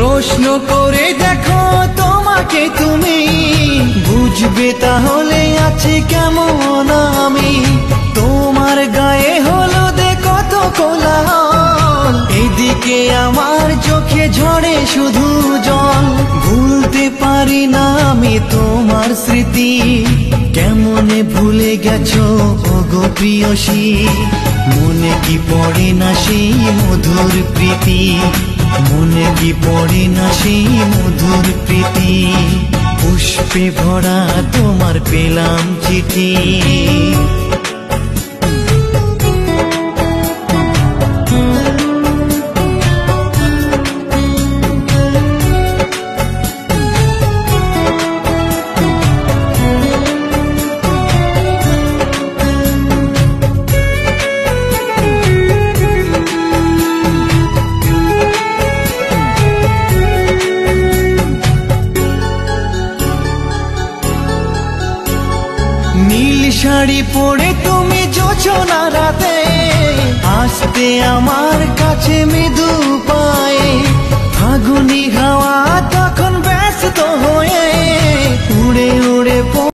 প্রশ্ন করে দেখো তোমাকে তুমি, বুঝবে তাহলে আছে কেমন আমি। তোমার গায়ে হলুদে কত কোলাহল, এদিকে আমার চোখে ঝরে শুধু জল। ভুলতে পারি না আমি তোমার স্মৃতি, কেমনে ভুলে গেছো ওগো প্রিয়সী। মনে কি পড়ে না সেই মধুর প্রীতি, মনে কি পড়ে না সেই মধুর প্রীতি। পুষ্পে ভরা তোমার পেলাম চিঠি। নীল শাড়ি পরে তুমি জোছনা রাতে, আসতে আমার কাছে মৃদু